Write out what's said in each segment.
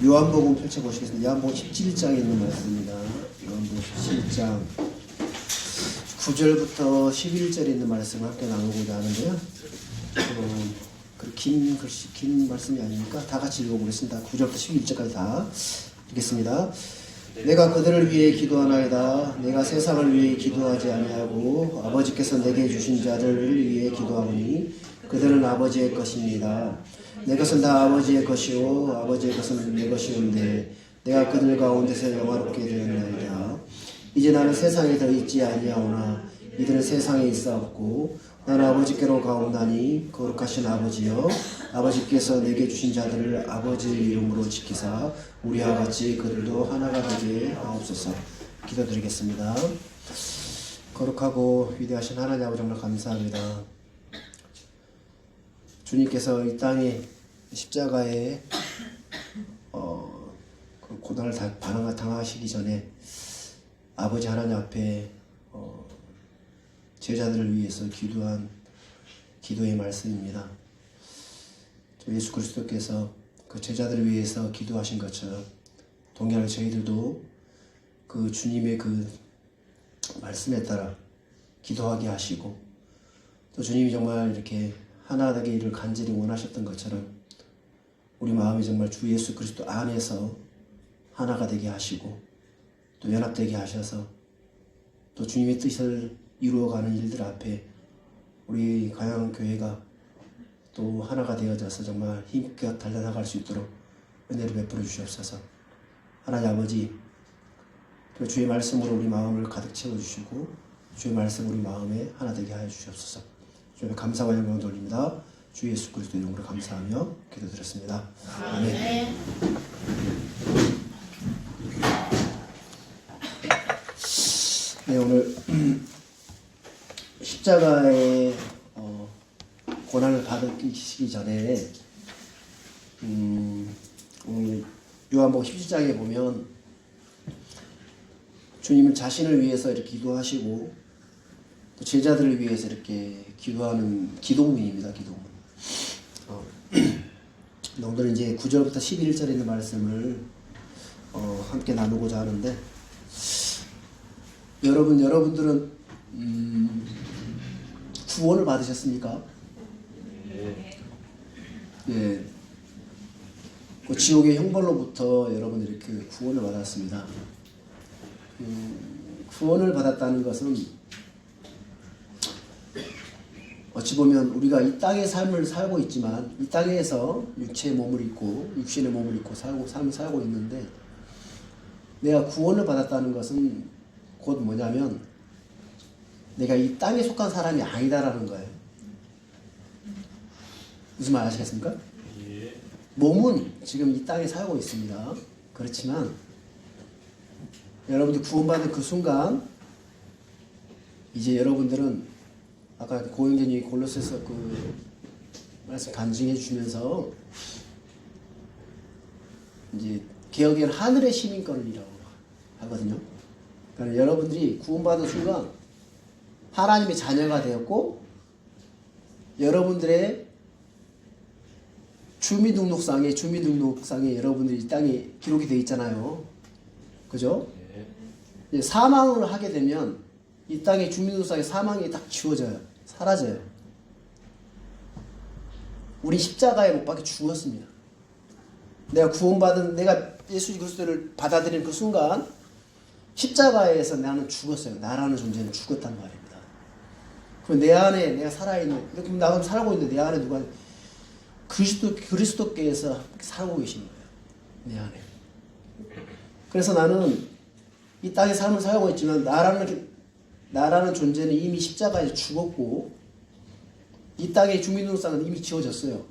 요한복음 펼쳐보시겠습니다. 요한복음 17장에 있는 말씀입니다. 요한복음 17장 9절부터 11절에 있는 말씀을 함께 나누고자 하는데요. 긴 글씨, 긴 말씀이 아니니까 다 같이 읽어보겠습니다. 9절부터 11절까지 다 읽겠습니다. 내가 그들을 위해 기도하나이다. 내가 세상을 위해 기도하지 아니하고 아버지께서 내게 주신 자들을 위해 기도하오니 그들은 아버지의 것입니다. 내 것은 다 아버지의 것이요 아버지의 것은 내 것이온데 내가 그들 가운데서 영화롭게 되었나이다. 이제 나는 세상에 더 있지 아니하오나 이들은 세상에 있사옵고 나는 아버지께로 가온다니 거룩하신 아버지여 아버지께서 내게 주신 자들을 아버지의 이름으로 지키사 우리와 같이 그들도 하나가 되게 하옵소서. 기도드리겠습니다. 거룩하고 위대하신 하나님 아버지 정말 감사합니다. 주님께서 이 땅에 십자가에 그 고난을 당하시기 전에 아버지 하나님 앞에 제자들을 위해서 기도한 기도의 말씀입니다. 예수 그리스도께서 그 제자들을 위해서 기도하신 것처럼 동일하게 저희들도 그 주님의 그 말씀에 따라 기도하게 하시고 또 주님이 정말 이렇게 하나 되기를 간절히 원하셨던 것처럼 우리 마음이 정말 주 예수 그리스도 안에서 하나가 되게 하시고 또 연합되게 하셔서 또 주님의 뜻을 이루어가는 일들 앞에 우리 가양교회가 또 하나가 되어져서 정말 힘껏 달려나갈 수 있도록 은혜를 베풀어 주시옵소서. 하나님 아버지, 주의 말씀으로 우리 마음을 가득 채워주시고 주의 말씀 우리 마음에 하나 되게 하여 주시옵소서. 주님의 감사와 영광을 돌립니다. 주 예수 그리스도 이름으로 감사하며 기도드렸습니다. 아멘. 네, 오늘 십자가의 고난을 받으시기 전에 오늘 요한복음 17장에 보면 주님은 자신을 위해서 이렇게 기도하시고 또 제자들을 위해서 이렇게 기도하는 기도문입니다. 기도문. 오늘은 이제 9절부터 11절에 있는 말씀을 함께 나누고자 하는데 여러분들은 구원을 받으셨습니까? 네. 그 지옥의 형벌로부터 여러분들이 이렇게 구원을 받았습니다. 구원을 받았다는 것은 어찌 보면 우리가 이 땅의 삶을 살고 있지만 이 땅에서 육체의 몸을 입고 육신의 몸을 입고 삶을 살고 있는데 내가 구원을 받았다는 것은 곧 뭐냐면 내가 이 땅에 속한 사람이 아니다라는 거예요. 무슨 말 아시겠습니까? 예. 몸은 지금 이 땅에 살고 있습니다. 그렇지만 여러분들 구원받은 그 순간 이제 여러분들은 아까 고영재님이 골로새서 그 말씀 간증해 주시면서 이제 개혁에는 하늘의 시민권이라고 하거든요. 그러니까 여러분들이 구원받은 순간 하나님의 자녀가 되었고 여러분들의 주민등록상에 여러분들이 이 땅에 기록이 되어 있잖아요. 그죠? 네. 사망을 하게 되면 이 땅의 주민등록상에 사망이 딱 지워져요. 사라져요. 우리 십자가에 못 박혀 죽었습니다. 내가 예수 그리스도를 받아들이는 그 순간 십자가에서 나는 죽었어요. 나라는 존재는 죽었단 말입니다. 그럼 내 안에 내가 살아있는, 이렇게 나도 살고 있는데 내 안에 누가 그리스도께서 살고 계신 거예요. 내 안에. 그래서 나는 이 땅의 삶을 살고 있지만 나라는 존재는 이미 십자가에 죽었고 이 땅의 주민등록상은 이미 지워졌어요.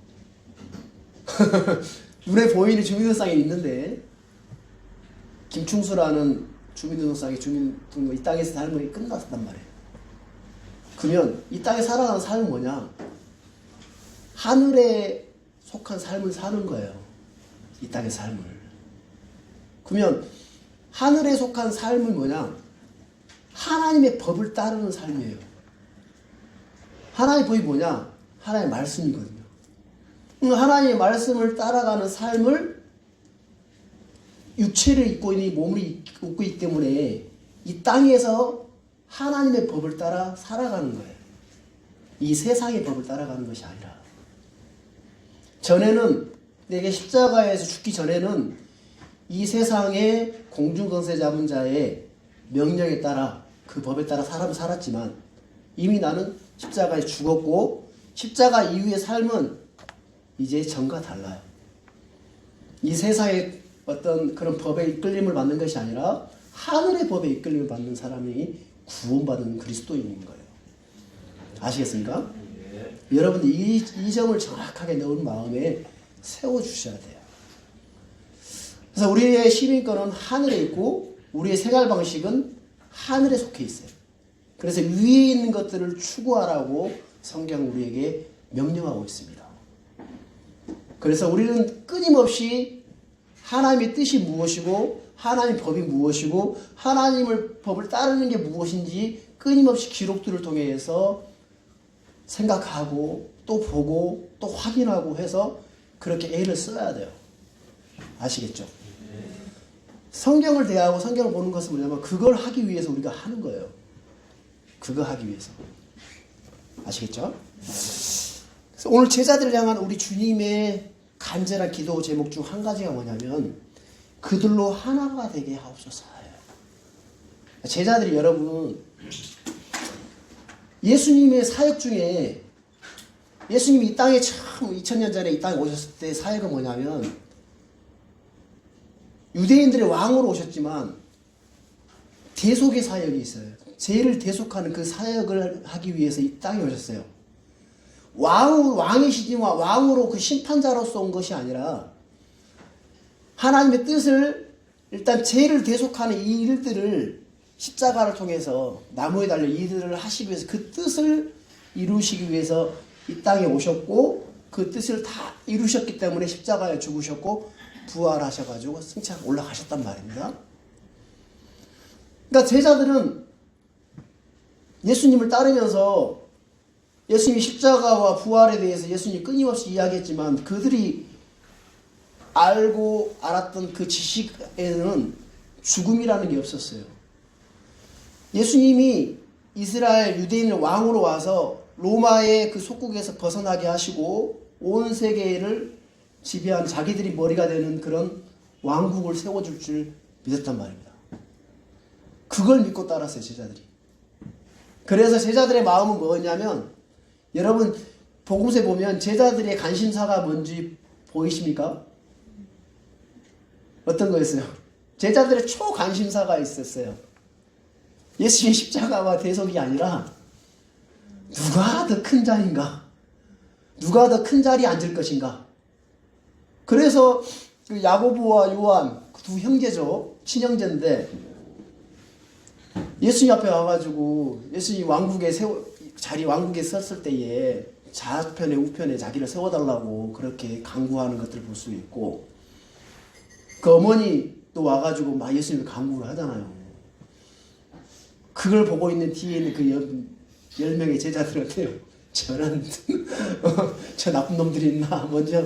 눈에 보이는 주민등록상이 있는데 김충수라는 주민등록상의 주민등록 이 땅에서 삶이 끝났단 말이에요. 그러면 이 땅에 살아가는 삶은 뭐냐? 하늘에 속한 삶을 사는 거예요. 이 땅의 삶을. 그러면 하늘에 속한 삶은 뭐냐? 하나님의 법을 따르는 삶이에요. 하나님의 법이 뭐냐? 하나님의 말씀이거든요. 하나님의 말씀을 따라가는 삶을 육체를 입고 있는 몸을 입고 있기 때문에 이 땅에서 하나님의 법을 따라 살아가는 거예요. 이 세상의 법을 따라가는 것이 아니라. 전에는 내게 십자가에서 죽기 전에는 이 세상의 공중권세 잡은 자의 명령에 따라 그 법에 따라 살았지만 이미 나는 십자가에 죽었고 십자가 이후의 삶은 이제 전과 달라요. 이 세상의 어떤 그런 법에 이끌림을 받는 것이 아니라 하늘의 법에 이끌림을 받는 사람이 구원받는 그리스도인인 거예요. 아시겠습니까? 여러분들 이 점을 정확하게 넣은 마음에 세워주셔야 돼요. 그래서 우리의 시민권은 하늘에 있고 우리의 생활 방식은 하늘에 속해 있어요. 그래서 위에 있는 것들을 추구하라고 성경 우리에게 명령하고 있습니다. 그래서 우리는 끊임없이 하나님의 뜻이 무엇이고 하나님의 법이 무엇이고 하나님의 법을 따르는 게 무엇인지 끊임없이 기록들을 통해서 생각하고 또 보고 또 확인하고 해서 그렇게 애를 써야 돼요. 아시겠죠? 성경을 대하고 성경을 보는 것은 뭐냐면 그걸 하기 위해서 우리가 하는 거예요. 그거 하기 위해서. 아시겠죠? 그래서 오늘 제자들을 향한 우리 주님의 간절한 기도 제목 중 한 가지가 뭐냐면 그들로 하나가 되게 하옵소서예요. 제자들이 여러분 예수님의 사역 중에 예수님이 이 땅에 처음 2000년 전에 이 땅에 오셨을 때 사역은 뭐냐면 유대인들의 왕으로 오셨지만 대속의 사역이 있어요. 죄를 대속하는 그 사역을 하기 위해서 이 땅에 오셨어요. 왕이시지만 왕으로 그 심판자로서 온 것이 아니라 하나님의 뜻을 일단 죄를 대속하는 이 일들을 십자가를 통해서 나무에 달려 이들을 하시기 위해서 그 뜻을 이루시기 위해서 이 땅에 오셨고 그 뜻을 다 이루셨기 때문에 십자가에 죽으셨고 부활하셔가지고 승천 올라가셨단 말입니다. 그러니까 제자들은 예수님을 따르면서 예수님이 십자가와 부활에 대해서 예수님이 끊임없이 이야기했지만 그들이 알고 알았던 그 지식에는 죽음이라는 게 없었어요. 예수님이 이스라엘 유대인을 왕으로 와서 로마의 그 속국에서 벗어나게 하시고 온 세계를 지배한 자기들이 머리가 되는 그런 왕국을 세워줄 줄 믿었단 말입니다. 그걸 믿고 따랐어요, 제자들이. 그래서 제자들의 마음은 뭐였냐면 여러분 복음서에 보면 제자들의 관심사가 뭔지 보이십니까? 어떤 거였어요? 제자들의 초관심사가 있었어요. 예수님의 십자가와 대속이 아니라 누가 더 큰 자인가? 누가 더 큰 자리에 앉을 것인가? 그래서 그 야고보와 요한 두 형제죠. 친형제인데 예수님 앞에 와가지고 예수님 왕국에 왕국에 섰을 때에 좌편에 우편에 자기를 세워달라고 그렇게 강구하는 것들을 볼 수 있고 그 어머니도 와가지고 막 예수님을 강구를 하잖아요. 그걸 보고 있는 뒤에 있는 그 10명의 제자들 어때요? 저런 저 나쁜 놈들이 있나 먼저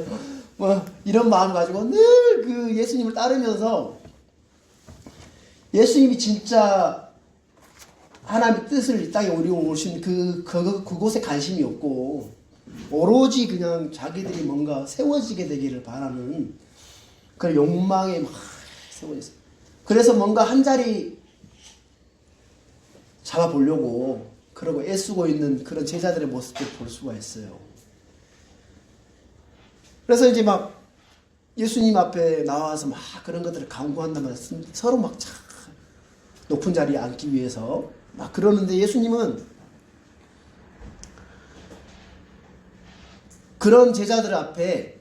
뭐 이런 마음 가지고 늘 그 예수님을 따르면서 예수님이 진짜 하나님의 뜻을 이 땅에 오신 그곳에 관심이 없고 오로지 그냥 자기들이 뭔가 세워지게 되기를 바라는 그런 욕망에 막 세워졌어요. 그래서 뭔가 한 자리 잡아보려고 그러고 애쓰고 있는 그런 제자들의 모습을 볼 수가 있어요. 그래서 이제 막 예수님 앞에 나와서 막 그런 것들을 강구한다면 서로 막 높은 자리에 앉기 위해서 막 그러는데 예수님은 그런 제자들 앞에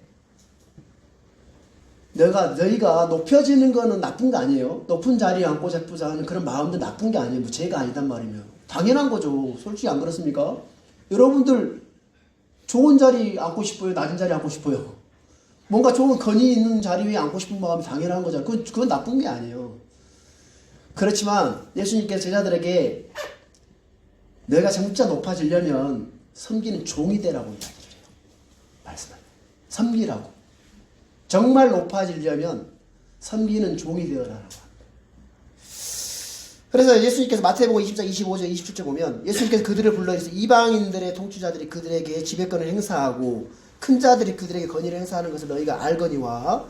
너희가 높여지는 거는 나쁜 거 아니에요. 높은 자리에 앉고 싶고자 하는 그런 마음도 나쁜 게 아니에요. 뭐 죄가 아니단 말이면. 당연한 거죠. 솔직히 안 그렇습니까? 여러분들 좋은 자리 앉고 싶어요? 낮은 자리 앉고 싶어요? 뭔가 좋은 건의 있는 자리 위에 앉고 싶은 마음이 당연한 거잖아요. 그건 나쁜 게 아니에요. 그렇지만 예수님께서 제자들에게 너희가 진짜 높아지려면 섬기는 종이 되라고 이야기를 해요. 말씀하세요. 섬기라고. 정말 높아지려면 섬기는 종이 되어라라고 합니다. 그래서 예수님께서 마태복음 20장 25절 27절 보면 예수님께서 그들을 불러 이르시되 이방인들의 통치자들이 그들에게 지배권을 행사하고 큰 자들이 그들에게 권위를 행사하는 것을 너희가 알거니와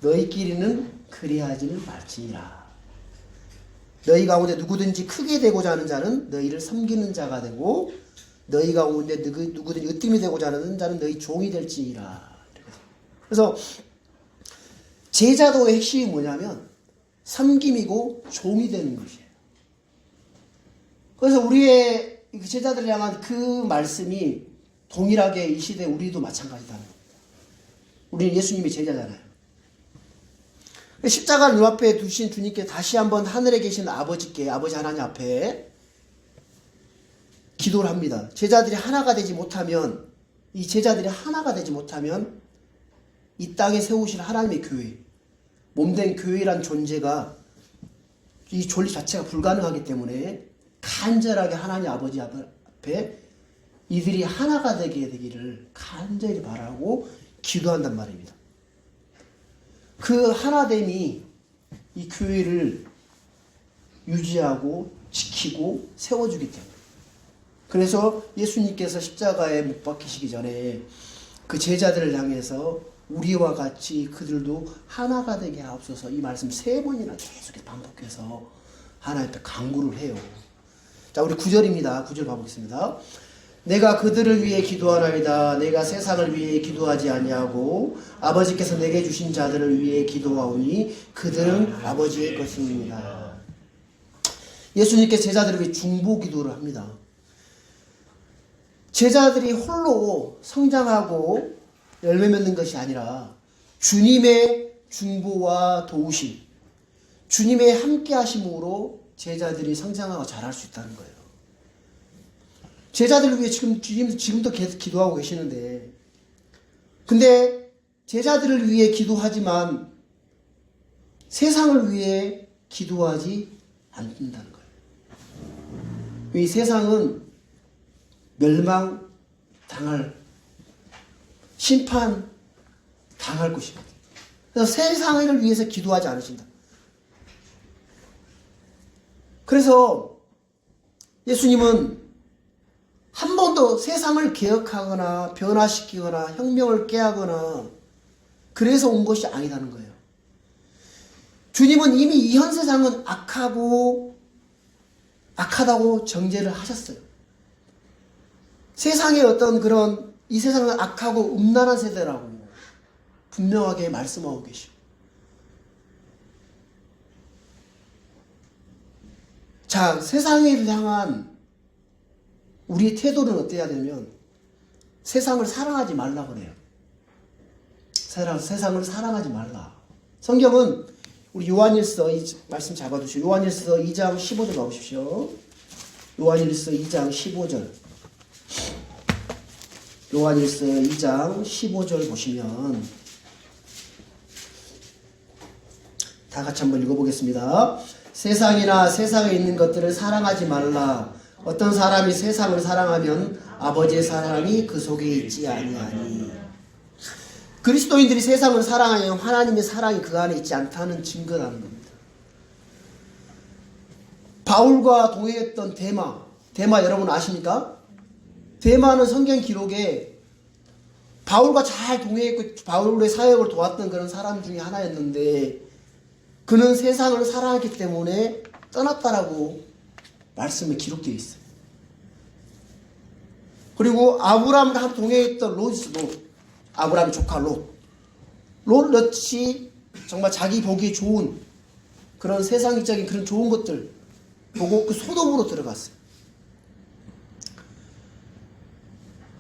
너희끼리는 그리하지는 말지니라. 너희 가운데 누구든지 크게 되고자 하는 자는 너희를 섬기는 자가 되고 너희 가운데 누구든지 으뜸이 되고자 하는 자는 너희 종이 될지니라. 그래서 제자도의 핵심이 뭐냐면 섬김이고 종이 되는 것이에요. 그래서 우리의 제자들을 향한 그 말씀이 동일하게 이 시대 우리도 마찬가지다는 겁니다. 우리는 예수님의 제자잖아요. 십자가를 눈앞에 두신 주님께 다시 한번 하늘에 계신 아버지께, 아버지 하나님 앞에 기도를 합니다. 제자들이 하나가 되지 못하면, 이 제자들이 하나가 되지 못하면 이 땅에 세우신 하나님의 교회, 몸된 교회란 존재가 이 존립 자체가 불가능하기 때문에 간절하게 하나님 아버지 앞에 이들이 하나가 되게 되기를 간절히 바라고 기도한단 말입니다. 그 하나됨이 이 교회를 유지하고 지키고 세워주기 때문에, 그래서 예수님께서 십자가에 못 박히시기 전에 그 제자들을 향해서 우리와 같이 그들도 하나가 되게 하옵소서 이 말씀 3번이나 계속 반복해서 하나님께 간구를 해요. 자, 우리 9절입니다. 9절 가보겠습니다. 내가 그들을 위해 기도하나이다. 내가 세상을 위해 기도하지 아니하고 아버지께서 내게 주신 자들을 위해 기도하오니 그들은 아버지의 것입니다. 예수님께서 제자들을 위해 중보 기도를 합니다. 제자들이 홀로 성장하고 열매 맺는 것이 아니라 주님의 중보와 도우심, 주님의 함께 하심으로 제자들이 성장하고 자랄 수 있다는 거예요. 제자들을 위해 지금도 계속 기도하고 계시는데, 근데 제자들을 위해 기도하지만 세상을 위해 기도하지 않는다는 거예요. 이 세상은 멸망당할, 심판 당할 것입니다. 그래서 세상을 위해서 기도하지 않으신다. 그래서 예수님은 한 번도 세상을 개혁하거나 변화시키거나 혁명을 깨하거나 그래서 온 것이 아니라는 거예요. 주님은 이미 이 현 세상은 악하다고 정죄를 하셨어요. 세상의 어떤 그런 이 세상은 악하고 음란한 세대라고 분명하게 말씀하고 계시고, 자, 세상을 향한 우리의 태도는 어때야 되면 세상을 사랑하지 말라 그래요. 세상을 사랑하지 말라. 성경은 우리 요한일서 이 말씀 잡아두시고 요한일서 2장 15절 나오십시오. 요한일서 2장 15절. 요한일서 2장 15절 보시면 다 같이 한번 읽어보겠습니다. 세상이나 세상에 있는 것들을 사랑하지 말라. 어떤 사람이 세상을 사랑하면 아버지의 사랑이 그 속에 있지 아니하니. 그리스도인들이 세상을 사랑하면 하나님의 사랑이 그 안에 있지 않다는 증거라는 겁니다. 바울과 동행했던 데마 여러분 아십니까? 데마는 성경 기록에 바울과 잘 동행했고 바울의 사역을 도왔던 그런 사람 중에 하나였는데, 그는 세상을 사랑했기 때문에 떠났다라고 말씀에 기록되어 있어요. 그리고 아브라함과 함께 동행했던 롯, 아브라함의 조카 롯이 정말 자기 보기 좋은 그런 세상적인 그런 좋은 것들 보고 그 소돔으로 들어갔어요.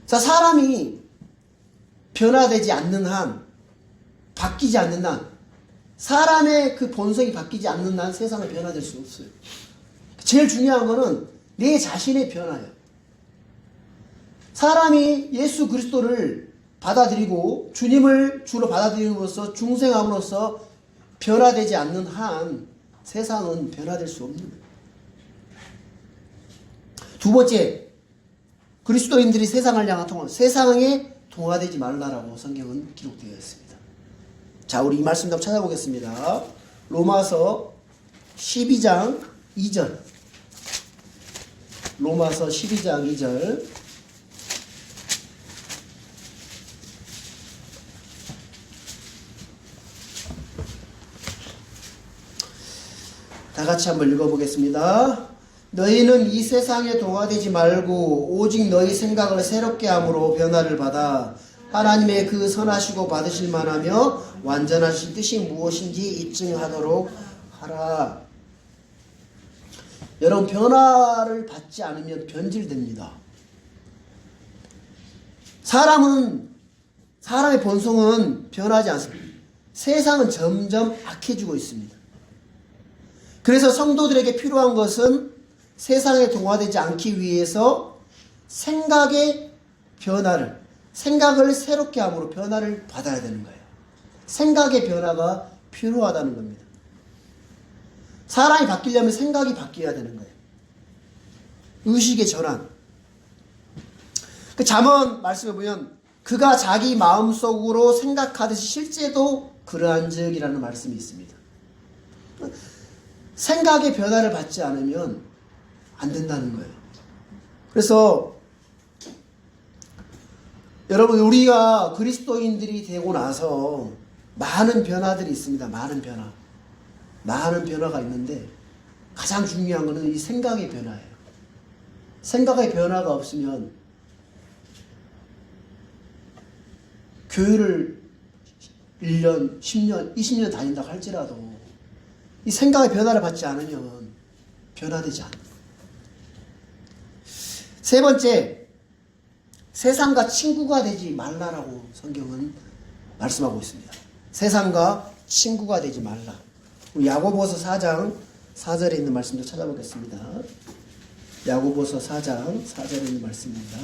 자, 사람이 변화되지 않는 한, 바뀌지 않는 한, 사람의 그 본성이 바뀌지 않는 한 세상은 변화될 수 없어요. 제일 중요한 거는 내 자신의 변화예요. 사람이 예수 그리스도를 받아들이고 주님을 주로 받아들임으로써 중생함으로써 변화되지 않는 한 세상은 변화될 수 없는 거예요. 두 번째, 그리스도인들이 세상을 향한 통화, 세상에 동화되지 말라라고 성경은 기록되어 있습니다. 자, 우리 이 말씀 좀 찾아보겠습니다. 로마서 12장 2절. 로마서 12장 2절. 다 같이 한번 읽어보겠습니다. 너희는 이 세상에 동화되지 말고 오직 너희 생각을 새롭게 함으로 변화를 받아 하나님의 그 선하시고 받으실 만하며 완전하신 뜻이 무엇인지 입증하도록 하라. 여러분, 변화를 받지 않으면 변질됩니다. 사람의 본성은 변하지 않습니다. 세상은 점점 악해지고 있습니다. 그래서 성도들에게 필요한 것은 세상에 동화되지 않기 위해서 생각의 변화를, 생각을 새롭게 함으로 변화를 받아야 되는 거예요. 생각의 변화가 필요하다는 겁니다. 사람이 바뀌려면 생각이 바뀌어야 되는 거예요. 의식의 전환. 그 잠언 말씀에 보면 그가 자기 마음속으로 생각하듯이 실제도 그러한즉이라는 말씀이 있습니다. 생각의 변화를 받지 않으면 안 된다는 거예요. 그래서 여러분, 우리가 그리스도인들이 되고 나서 많은 변화들이 있습니다. 많은 변화가 있는데 가장 중요한 것은 이 생각의 변화예요. 생각의 변화가 없으면 교회를 1년, 10년, 20년 다닌다고 할지라도 이 생각의 변화를 받지 않으면 변화되지 않아요. 세 번째, 세상과 친구가 되지 말라라고 성경은 말씀하고 있습니다. 세상과 친구가 되지 말라. 우리 야고보서 4장 4절에 있는 말씀도 찾아보겠습니다. 야고보서 4장 4절에 있는 말씀입니다.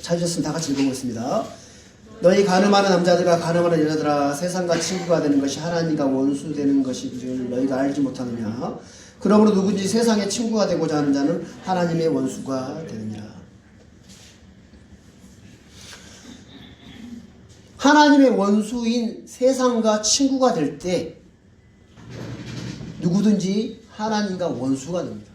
찾으셨으면 다 같이 읽어보겠습니다. 너희 가늠하는 남자들과 가늠하는 여자들아, 세상과 친구가 되는 것이 하나님과 원수 되는 것인 줄 너희가 알지 못하느냐. 그러므로 누구든지 세상의 친구가 되고자 하는 자는 하나님의 원수가 되느니라. 하나님의 원수인 세상과 친구가 될 때 누구든지 하나님과 원수가 됩니다.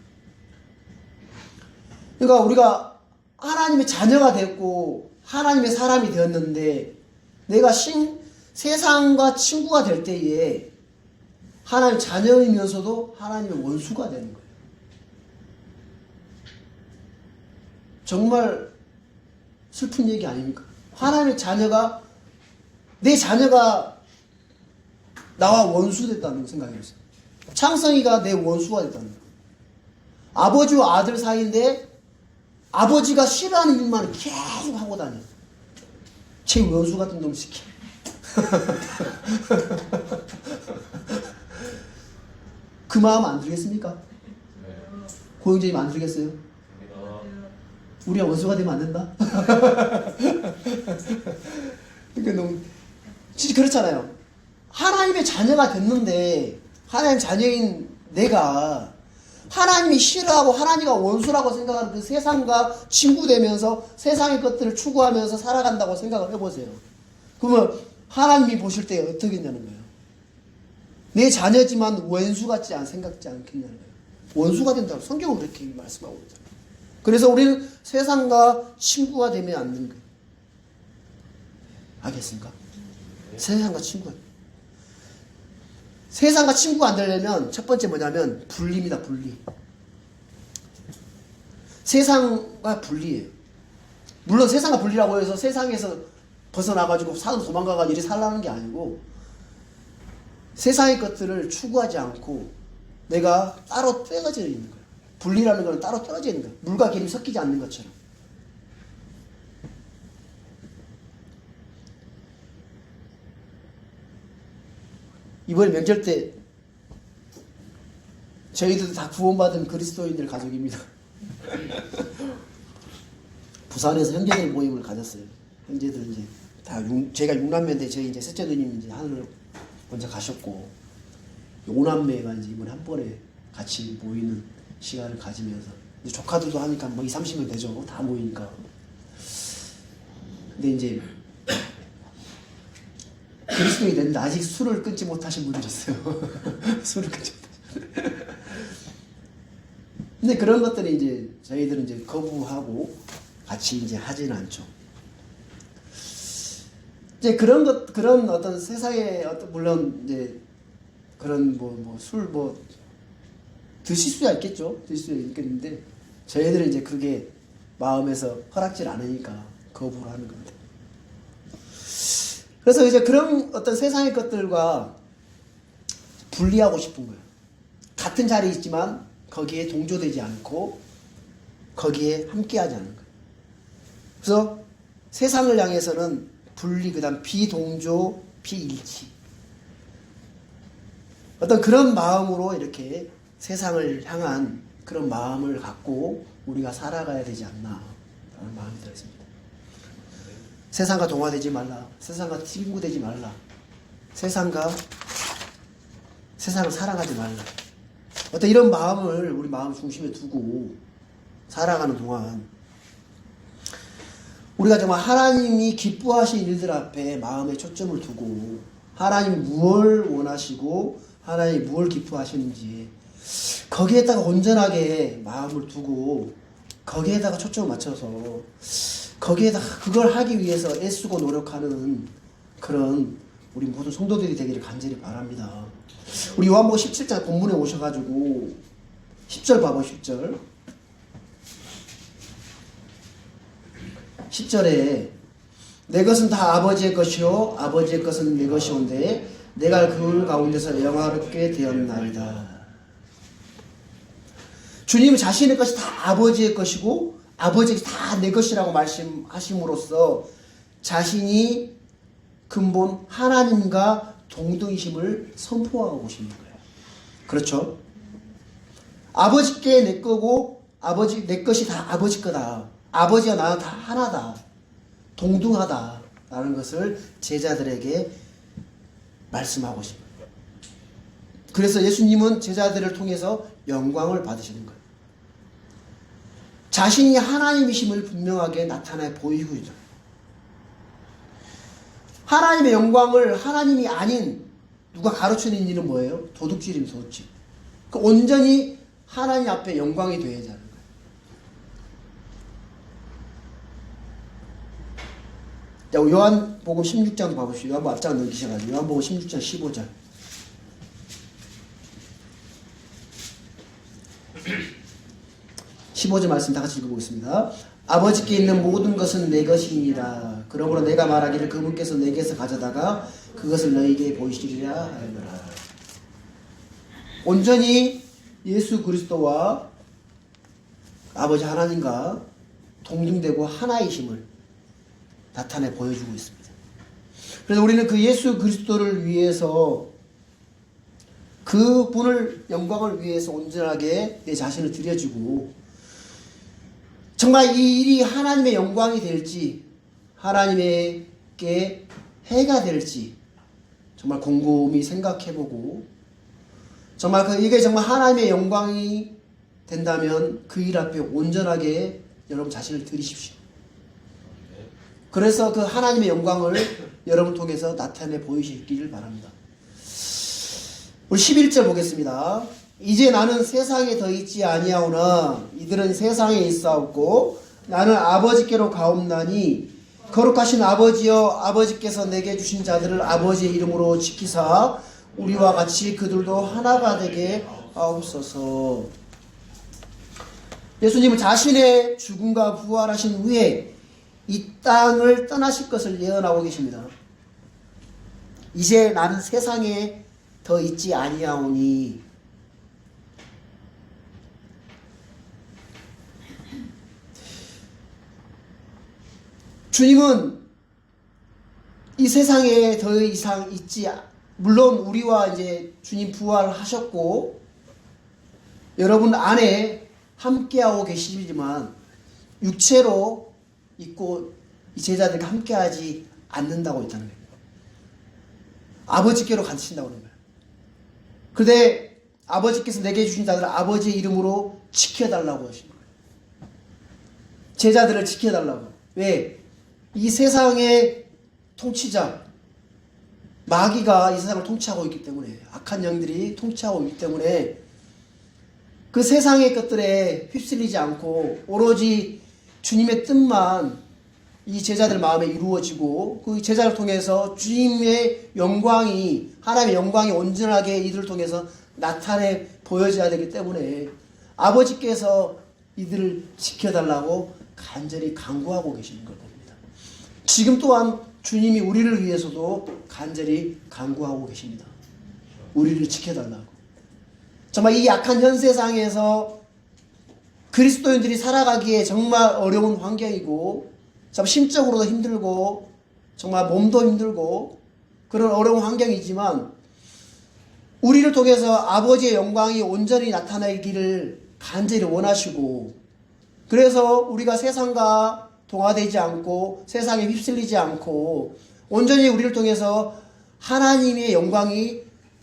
그러니까 우리가 하나님의 자녀가 됐고 하나님의 사람이 되었는데 내가 세상과 친구가 될 때에 하나님의 자녀이면서도 하나님의 원수가 되는 거예요. 정말 슬픈 얘기 아닙니까? 하나님의 자녀가, 내 자녀가 나와 원수 됐다는 거 생각해보세요. 창성이가 내 원수가 됐다는 거예요. 아버지와 아들 사이인데 아버지가 싫어하는 일만 계속 하고 다녀. 제 원수 같은 놈 시키. 그 마음 안 들겠습니까? 고영재님 안 들겠어요? 우리가 원수가 되면 안 된다? 그러니까 너무 진짜 그렇잖아요. 하나님의 자녀가 됐는데 하나님 자녀인 내가 하나님이 싫어하고 하나님과 원수라고 생각하는 그 세상과 친구 되면서 세상의 것들을 추구하면서 살아간다고 생각을 해보세요. 그러면 하나님이 보실 때 어떻게 되는 거예요? 내 자녀지만 원수 같지 생각지 않겠냐는 거예요. 원수가 된다고 성경은 그렇게 말씀하고 있잖아요. 그래서 우리는 세상과 친구가 되면 안 되는 거예요. 알겠습니까? 세상과 친구가. 세상과 친구가 안 되려면 첫 번째 뭐냐면 분리입니다. 분리. 세상과 분리예요. 물론 세상과 분리라고 해서 세상에서 벗어나가지고 산으로 도망가가지고 이리 살라는 게 아니고 세상의 것들을 추구하지 않고 내가 따로 떼어져 있는 거예요. 분리라는 것은 따로 떨어져 있는 거예요. 물과 기름이 섞이지 않는 것처럼. 이번 명절 때 저희들도 다 구원받은 그리스도인들 가족입니다. 부산에서 형제들 모임을 가졌어요. 형제들 이제 다 제가 6남매인데 저희 이제 셋째 누님 이제 하늘을 먼저 가셨고 5남매가 이제 이번에 한 번에 같이 모이는 시간을 가지면서 이제 조카들도 하니까 뭐 20, 30명 되죠. 다 모이니까. 근데 이제 그리스도인이 됐는데 아직 술을 끊지 못하신 분들 있어요. 술을 끊지 못하신. 근데 그런 것들이 이제 저희들은 이제 거부하고 같이 이제 하지는 않죠. 이제 그런 어떤 세상에 어떤 물론 이제 그런 술 드실 수야 있겠죠. 드실 수야 있겠는데 저희들은 이제 그게 마음에서 허락질 않으니까 거부를 하는 겁니다. 그래서 이제 그런 어떤 세상의 것들과 분리하고 싶은 거예요. 같은 자리에 있지만 거기에 동조되지 않고 거기에 함께하지 않는 거예요. 그래서 세상을 향해서는 분리, 그 다음 비동조, 비일치. 어떤 그런 마음으로 이렇게 세상을 향한 그런 마음을 갖고 우리가 살아가야 되지 않나 라는 마음이 들었습니다. 세상과 동화되지 말라. 세상과 친구되지 말라. 세상을 사랑하지 말라. 어떤 이런 마음을 우리 마음 중심에 두고 살아가는 동안 우리가 정말 하나님이 기뻐하신 일들 앞에 마음에 초점을 두고 하나님 무엇을 원하시고 하나님이 무엇을 기뻐하시는지 거기에다가 온전하게 마음을 두고 거기에다가 초점을 맞춰서 거기에다가 그걸 하기 위해서 애쓰고 노력하는 그런 우리 모든 성도들이 되기를 간절히 바랍니다. 우리 요한복음 17장 본문에 오셔가지고 10절 봐봐. 10절에 내 것은 다 아버지의 것이요 아버지의 것은 내 것이온데 내가 그 가운데서 영화롭게 되었나이다. 주님 자신의 것이 다 아버지의 것이고 아버지의 다 내 것이라고 말씀하심으로써 자신이 근본 하나님과 동등이심을 선포하고 오시는 거예요. 그렇죠? 아버지께 내 거고 아버지 내 것이 다 아버지 거다. 아버지와 나는 다 하나다. 동등하다. 라는 것을 제자들에게 말씀하고 싶어요. 그래서 예수님은 제자들을 통해서 영광을 받으시는 거예요. 자신이 하나님이심을 분명하게 나타내 보이고 있죠. 하나님의 영광을 하나님이 아닌 누가 가르치는 일은 뭐예요? 도둑질입니다. 도둑질. 그 온전히 하나님 앞에 영광이 되어야 하는 거예요. 자, 요한복음 16장 봐보시죠. 요한복음 앞장 넘기셔가지고 요한복음 16장 15절. 말씀 다 같이 읽어보겠습니다. 아버지께 있는 모든 것은 내 것이니라. 그러므로 내가 말하기를 그분께서 내게서 가져다가 그것을 너희에게 보이시리라 하였노라. 온전히 예수 그리스도와 아버지 하나님과 동등되고 하나이심을 나타내 보여주고 있습니다. 그래서 우리는 그 예수 그리스도를 위해서 그분을 영광을 위해서 온전하게 내 자신을 드려주고 정말 이 일이 하나님의 영광이 될지 하나님에게 해가 될지 정말 곰곰이 생각해보고 정말 이게 정말 하나님의 영광이 된다면 그 일 앞에 온전하게 여러분 자신을 드리십시오. 그래서 그 하나님의 영광을 여러분 통해서 나타내 보이시기를 바랍니다. 우리 11절 보겠습니다. 이제 나는 세상에 더 있지 아니하오나 이들은 세상에 있사옵고 나는 아버지께로 가옵나니 거룩하신 아버지여 아버지께서 내게 주신 자들을 아버지의 이름으로 지키사 우리와 같이 그들도 하나가 되게 하옵소서. 예수님은 자신의 죽음과 부활하신 후에 이 땅을 떠나실 것을 예언하고 계십니다. 이제 나는 세상에 더 있지 아니하오니 주님은 이 세상에 더 이상 있지, 물론 우리와 이제 주님 부활하셨고 여러분 안에 함께하고 계시지만 육체로 있고 이 제자들과 함께하지 않는다고 했다는 거예요. 아버지께로 가신다고 하는 거예요. 그런데 아버지께서 내게 주신 자들을 아버지의 이름으로 지켜달라고 하신 거예요. 제자들을 지켜달라고. 왜? 이 세상의 통치자 마귀가 이 세상을 통치하고 있기 때문에, 악한 영들이 통치하고 있기 때문에 그 세상의 것들에 휩쓸리지 않고 오로지 주님의 뜻만 이 제자들 마음에 이루어지고 그 제자를 통해서 주님의 영광이, 하나님의 영광이 온전하게 이들을 통해서 나타내 보여져야 되기 때문에 아버지께서 이들을 지켜달라고 간절히 간구하고 계시는 걸 봅니다. 지금 또한 주님이 우리를 위해서도 간절히 간구하고 계십니다. 우리를 지켜달라고. 정말 이 약한 현 세상에서 그리스도인들이 살아가기에 정말 어려운 환경이고, 참 심적으로도 힘들고, 정말 몸도 힘들고, 그런 어려운 환경이지만, 우리를 통해서 아버지의 영광이 온전히 나타나기를 간절히 원하시고, 그래서 우리가 세상과 동화되지 않고, 세상에 휩쓸리지 않고, 온전히 우리를 통해서 하나님의 영광이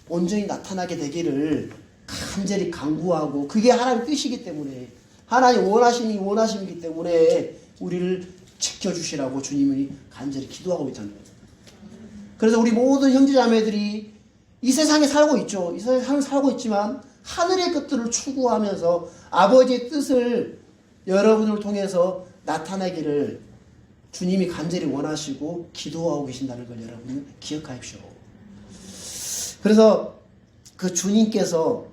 온전히 나타나게 되기를 간절히 간구하고, 그게 하나님의 뜻이기 때문에, 하나님 원하심이기 때문에 우리를 지켜주시라고 주님이 간절히 기도하고 있다는 거예요. 그래서 우리 모든 형제자매들이 이 세상에 살고 있죠. 이 세상에 살고 있지만 하늘의 것들을 추구하면서 아버지의 뜻을 여러분을 통해서 나타내기를 주님이 간절히 원하시고 기도하고 계신다는 걸 여러분 기억하십시오. 그래서 그 주님께서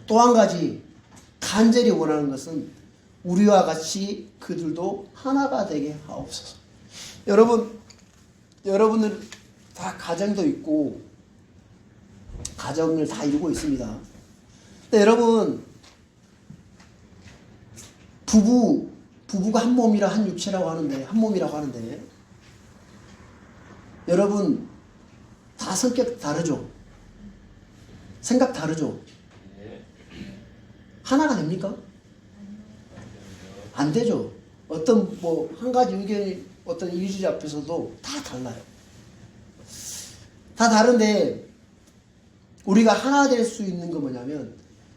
또 한 가지 간절히 원하는 것은 우리와 같이 그들도 하나가 되게 하옵소서. 여러분은 다 가정도 있고 가정을 다 이루고 있습니다. 근데 여러분, 부부가 한 몸이라 한 육체라고 하는데, 한 몸이라고 하는데, 여러분 다 성격 다르죠? 생각 다르죠? 하나가 됩니까? 안 되죠. 어떤 한 가지 의견이 어떤 이유지 앞에서도 다 달라요. 다 다른데 우리가 하나 될 수 있는 건 뭐냐면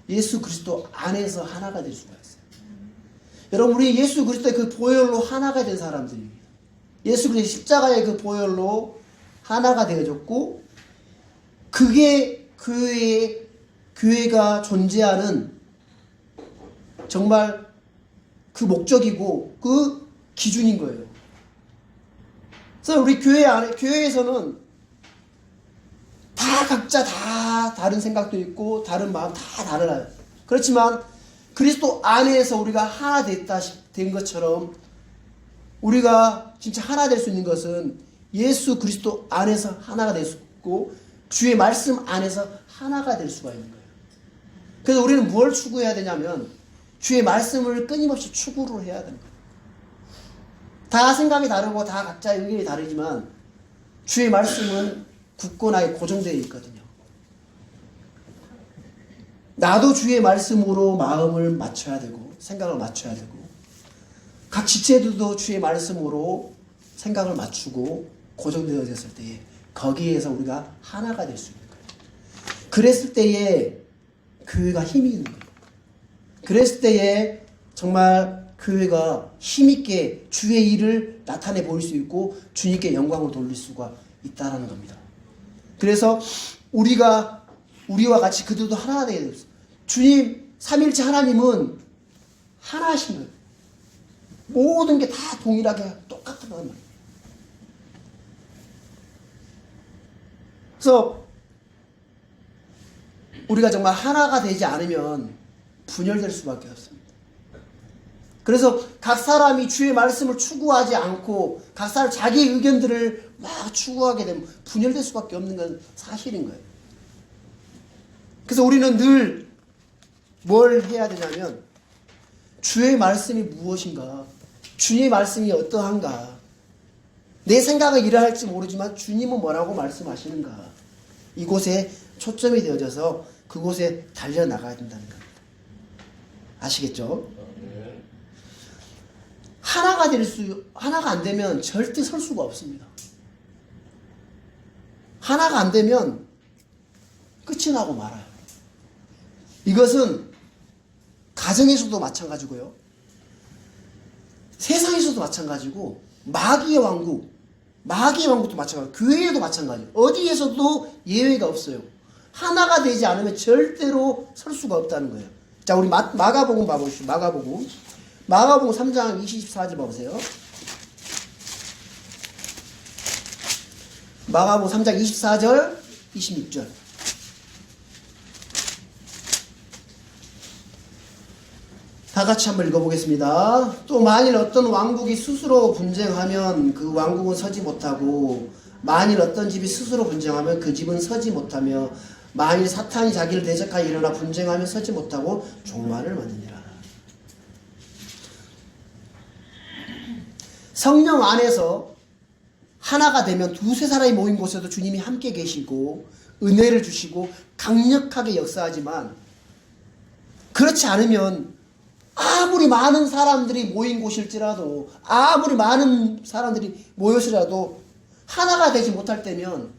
예수 그리스도 안에서 하나가 될 수가 있어요. 여러분, 우리 예수 그리스도의 그 보혈로 하나가 된 사람들입니다. 예수 그리스도의 십자가의 그 보혈로 하나가 되어졌고, 그게 교회가 존재하는 정말 그 목적이고 그 기준인 거예요. 그래서 우리 교회에서는 다 각자 다 다른 생각도 있고 다른 마음 다 달라요. 그렇지만 그리스도 안에서 우리가 하나 된 것처럼 우리가 진짜 하나 될 수 있는 것은 예수 그리스도 안에서 하나가 될 수 있고 주의 말씀 안에서 하나가 될 수가 있는 거예요. 그래서 우리는 뭘 추구해야 되냐면 주의 말씀을 끊임없이 추구를 해야 되는 거예요. 다 생각이 다르고 다 각자의 의견이 다르지만 주의 말씀은 굳건하게 고정되어 있거든요. 나도 주의 말씀으로 마음을 맞춰야 되고 생각을 맞춰야 되고 각 지체들도 주의 말씀으로 생각을 맞추고 고정되어졌을 때에 거기에서 우리가 하나가 될 수 있는 거예요. 그랬을 때에 교회가 힘이 있는 거예요. 그랬을 때에 정말 교회가 힘있게 주의 일을 나타내 보일 수 있고 주님께 영광을 돌릴 수가 있다는 겁니다. 그래서 우리와 같이 그들도 하나 되게 됐어요. 주님 삼일째 하나님은 하나이신 거예요. 모든 게 다 동일하게 똑같은 거예요. 그래서 우리가 정말 하나가 되지 않으면 분열될 수밖에 없습니다. 그래서 각 사람이 주의 말씀을 추구하지 않고 각 사람 자기 의견들을 막 추구하게 되면 분열될 수밖에 없는 건 사실인 거예요. 그래서 우리는 늘 뭘 해야 되냐면 주의 말씀이 무엇인가, 주의 말씀이 어떠한가, 내 생각은 이러할지 모르지만 주님은 뭐라고 말씀하시는가, 이곳에 초점이 되어져서 그곳에 달려나가야 된다는 겁니다. 아시겠죠? 하나가 안 되면 절대 설 수가 없습니다. 하나가 안 되면 끝이 나고 말아요. 이것은 가정에서도 마찬가지고요. 세상에서도 마찬가지고 마귀의 왕국도 마찬가지고 교회에도 마찬가지예요. 어디에서도 예외가 없어요. 하나가 되지 않으면 절대로 설 수가 없다는 거예요. 자, 우리 마가복음 봐보시죠. 마가복음 3장 24절 봐보세요. 마가복음 3장 24절 26절. 다 같이 한번 읽어보겠습니다. 또 만일 어떤 왕국이 스스로 분쟁하면 그 왕국은 서지 못하고, 만일 어떤 집이 스스로 분쟁하면 그 집은 서지 못하며, 만일 사탄이 자기를 대적하여 일어나 분쟁하며 서지 못하고 종말을 맞느니라. 성령 안에서 하나가 되면 두세 사람이 모인 곳에도 주님이 함께 계시고 은혜를 주시고 강력하게 역사하지만, 그렇지 않으면 아무리 많은 사람들이 모인 곳일지라도, 아무리 많은 사람들이 모였으라도 하나가 되지 못할 때면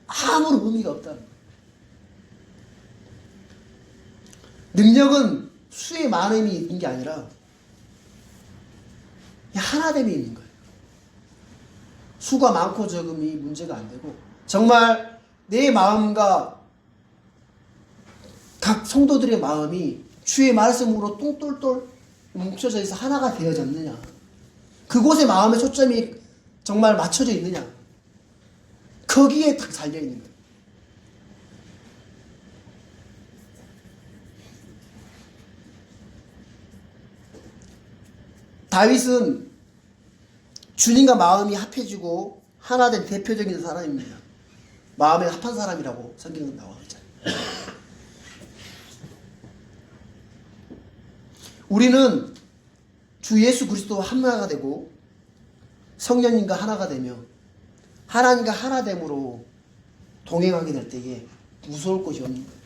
아무런 의미가 없다는 거예요. 능력은 수의 많음이 있는 게 아니라 하나됨이 있는 거예요. 수가 많고 적음이 문제가 안 되고, 정말 내 마음과 각 성도들의 마음이 주의 말씀으로 똥똘똘 뭉쳐져 있어 하나가 되어졌느냐, 그곳에 마음의 초점이 정말 맞춰져 있느냐, 거기에 딱 달려있는 거예요. 다윗은 주님과 마음이 합해지고 하나된 대표적인 사람입니다. 마음에 합한 사람이라고 성경은 나와 있잖아요. 우리는 주 예수 그리스도와 하나가 되고 성령님과 하나가 되며 하나님과 하나됨으로 동행하게 될 때에 무서울 것이 없는 거예요.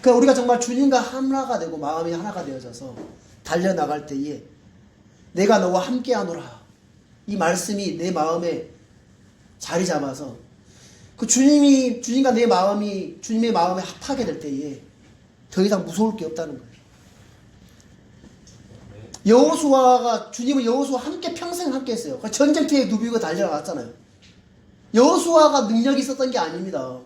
그러니까 우리가 정말 주님과 하나가 되고 마음이 하나가 되어져서 달려나갈 때에 내가 너와 함께하노라, 이 말씀이 내 마음에 자리 잡아서 그 주님과 내 마음이 주님의 마음에 합하게 될 때에 더 이상 무서울 게 없다는 거예요. 주님은 여호수아와 함께 평생 함께 했어요. 전쟁터에 누비고 달려나갔잖아요. 여호수아가 능력이 있었던 게 아닙니다.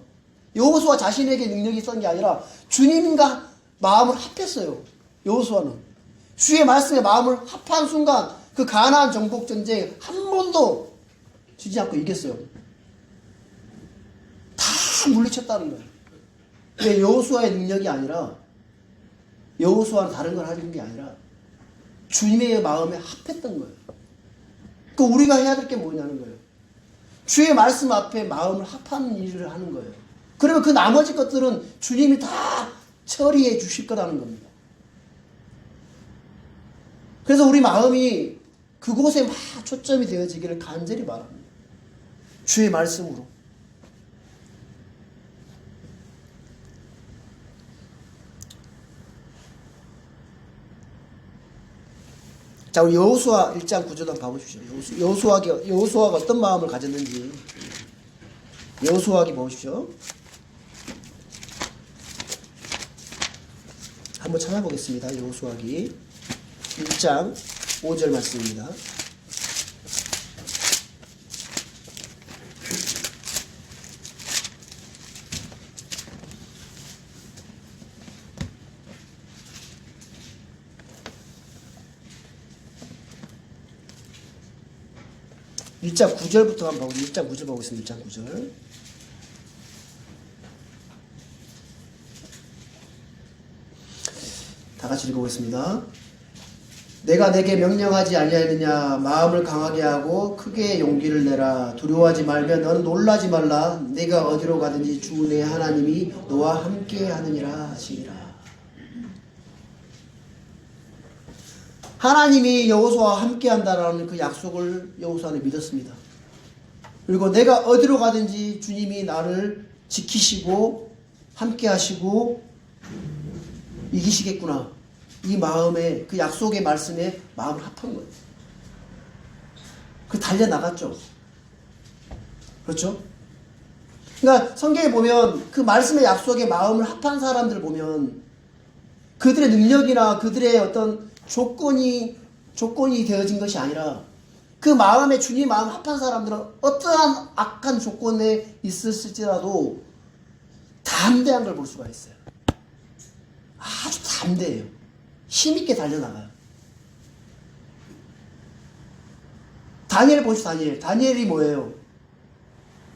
여호수아 자신에게 능력이 있었던 게 아니라 주님과 마음을 합했어요. 여호수아는 주의 말씀에 마음을 합한 순간 그 가나안 정복 전쟁 한 번도 지지 않고 이겼어요. 다 물리쳤다는 거예요. 근데 여호수아의 능력이 아니라, 여호수아는 다른 걸 하는 게 아니라 주님의 마음에 합했던 거예요. 그 우리가 해야 될 게 뭐냐는 거예요. 주의 말씀 앞에 마음을 합하는 일을 하는 거예요. 그러면 그 나머지 것들은 주님이 다 처리해 주실 거라는 겁니다. 그래서 우리 마음이 그곳에 막 초점이 되어지기를 간절히 바랍니다. 주의 말씀으로. 자, 우리 여호수아 1장 9절 한번 봐보십시오. 여호수아가 어떤 마음을 가졌는지 여호수아기 보십시오. 한번 찾아보겠습니다. 여호수아기 1장 5절 말씀입니다. 일장 9절부터 한번 보겠습니다. 1장 9절 보겠습니다. 1장 9절. 다 같이 읽어보겠습니다. 내가 내게 명령하지 아니하느냐, 마음을 강하게 하고 크게 용기를 내라. 두려워하지 말며 너는 놀라지 말라. 내가 어디로 가든지 주 내 하나님이 너와 함께 하느니라 하시니라. 하나님이 여호수아와 함께 한다라는 그 약속을 여호수아는 믿었습니다. 그리고 내가 어디로 가든지 주님이 나를 지키시고 함께 하시고 이기시겠구나, 이 마음에, 그 약속의 말씀에 마음을 합한 거예요. 그 달려나갔죠. 그렇죠? 그러니까 성경에 보면 그 말씀의 약속에 마음을 합한 사람들 보면 그들의 능력이나 그들의 어떤 조건이 되어진 것이 아니라 그 마음에 주님 마음 합한 사람들은 어떠한 악한 조건에 있었을지라도 담대한 걸 볼 수가 있어요. 아주 담대해요. 힘있게 달려나가요. 다니엘 보시죠. 다니엘이 뭐예요?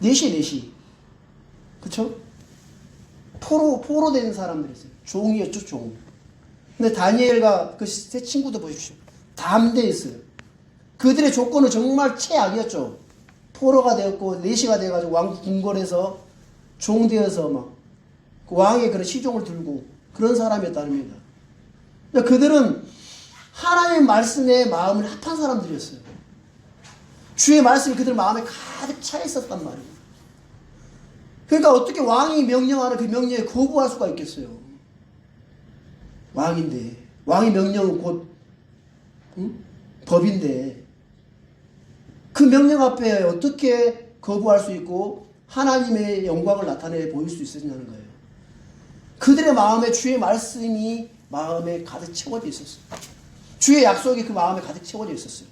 내시. 그쵸? 포로 된 사람들이 있어요. 종이었죠, 종. 근데 다니엘과 그 세 친구도 보십시오. 담대했어요. 그들의 조건은 정말 최악이었죠. 포로가 되었고, 내시가 되어가지고 왕국 궁궐에서 종되어서 막, 그 왕의 그런 시종을 들고 그런 사람이었다는 겁니다. 그들은 하나님의 말씀에 마음을 합한 사람들이었어요. 주의 말씀이 그들 마음에 가득 차 있었단 말이에요. 그러니까 어떻게 왕이 명령하는 그 명령에 거부할 수가 있겠어요? 왕인데, 왕의 명령은 곧 법인데 그 명령 앞에 어떻게 거부할 수 있고 하나님의 영광을 나타내 보일 수 있었냐는 거예요. 그들의 마음에 주의 말씀이 마음에 가득 채워져 있었어요. 주의 약속이 그 마음에 가득 채워져 있었어요.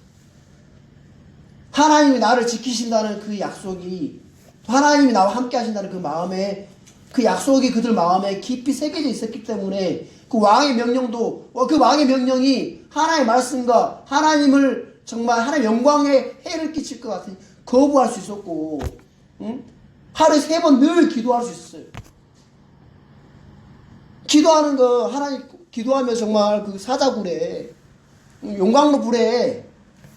하나님이 나를 지키신다는 그 약속이, 하나님이 나와 함께 하신다는 그 마음에, 그 약속이 그들 마음에 깊이 새겨져 있었기 때문에 그 왕의 명령도, 그 왕의 명령이 하나님의 말씀과 하나님을 정말 하나님의 영광에 해를 끼칠 것 같으니 거부할 수 있었고, 하루에 3번 늘 기도할 수 있었어요. 기도하는 거, 하나님 기도하면 정말 그 사자굴에, 용광로 불에,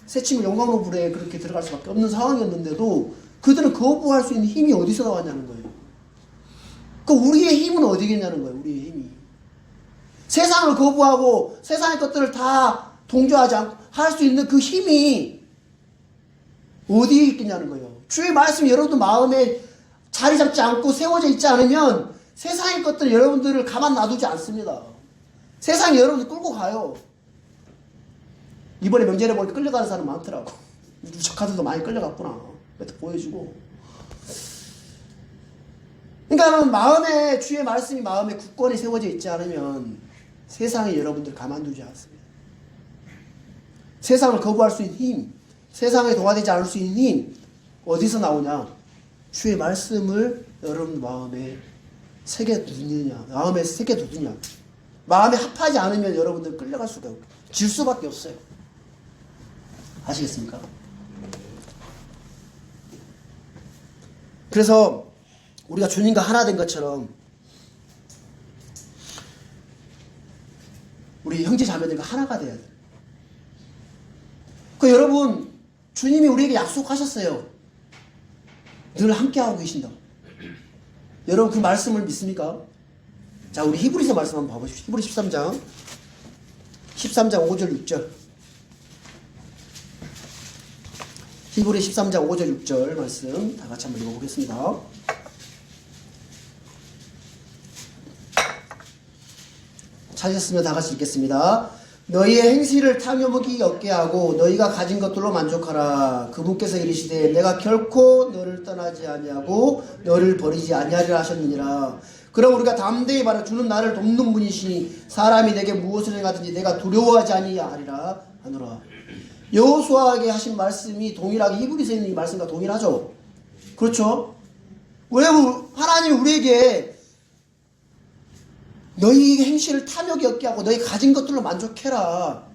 새침을 용광로 불에 그렇게 들어갈 수밖에 없는 상황이었는데도 그들은 거부할 수 있는 힘이 어디서 나왔냐는 거예요. 그 우리의 힘은 어디겠냐는 거예요. 우리의 힘이. 세상을 거부하고 세상의 것들을 다 동조하지 않고 할 수 있는 그 힘이 어디에 있겠냐는 거예요. 주의 말씀이 여러분들 마음에 자리 잡지 않고 세워져 있지 않으면 세상의 것들을 여러분들을 가만 놔두지 않습니다. 세상이 여러분들 끌고 가요. 이번에 명절에 보니까 끌려가는 사람 많더라고. 우리 조카들도 많이 끌려갔구나. 그것도 보여주고. 그러니까 마음에 주의 말씀이 마음에 굳건히 세워져 있지 않으면 세상에 여러분들 가만두지 않습니다. 세상을 거부할 수 있는 힘, 세상에 동화되지 않을 수 있는 힘 어디서 나오냐? 주의 말씀을 여러분 마음에 새겨두느냐, 마음에 새겨두느냐. 마음에 합하지 않으면 여러분들 끌려갈 수가 없고 질 수밖에 없어요. 아시겠습니까? 그래서 우리가 주님과 하나 된 것처럼 우리 형제 자매들과 하나가 돼야 돼요. 그 여러분 주님이 우리에게 약속하셨어요. 늘 함께하고 계신다고. 여러분 그 말씀을 믿습니까? 자, 우리 히브리서 말씀 한번 봐보십시오. 히브리 13장 5절 6절. 히브리 13장 5절 6절 말씀 다 같이 한번 읽어보겠습니다. 찾으셨으면 다 같이 읽겠습니다. 너희의 행실을 탐욕이 없게 하고 너희가 가진 것들로 만족하라. 그분께서 이르시되 내가 결코 너를 떠나지 아니하고 너를 버리지 아니하리라 하셨느니라. 그럼 우리가 담대히 말하 주는 나를 돕는 분이시니 사람이 내게 무엇을 행하든지 내가 두려워하지 아니하리라 하노라. 여호수아에게 하신 말씀이 동일하게 히브리서에 있는 이 말씀과 동일하죠. 그렇죠? 왜냐하면 하나님이 우리에게 너희 행실을 탐욕이 없게 하고 너희 가진 것들로 만족해라.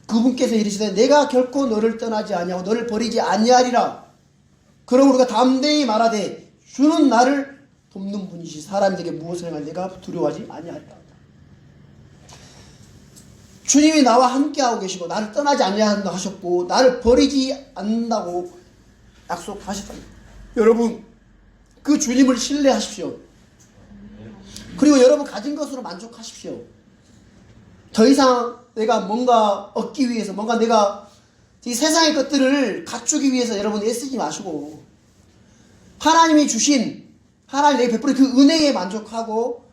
그분께서 이르시되 내가 결코 너를 떠나지 아니하고 너를 버리지 아니하리라. 그럼 우리가 담대히 말하되 주는 나를 돕는 분이시 사람이 내게 무엇을 행하니 내가 두려워하지 아니하리라. 주님이 나와 함께하고 계시고 나를 떠나지 아니한다 하셨고 나를 버리지 않는다고 약속하셨다. 여러분 그 주님을 신뢰하십시오. 그리고 여러분 가진 것으로 만족하십시오. 더 이상 내가 뭔가 얻기 위해서 뭔가 내가 이 세상의 것들을 갖추기 위해서 여러분 애쓰지 마시고 하나님이 주신 하나님 내게 베풀은 그 은혜에 만족하고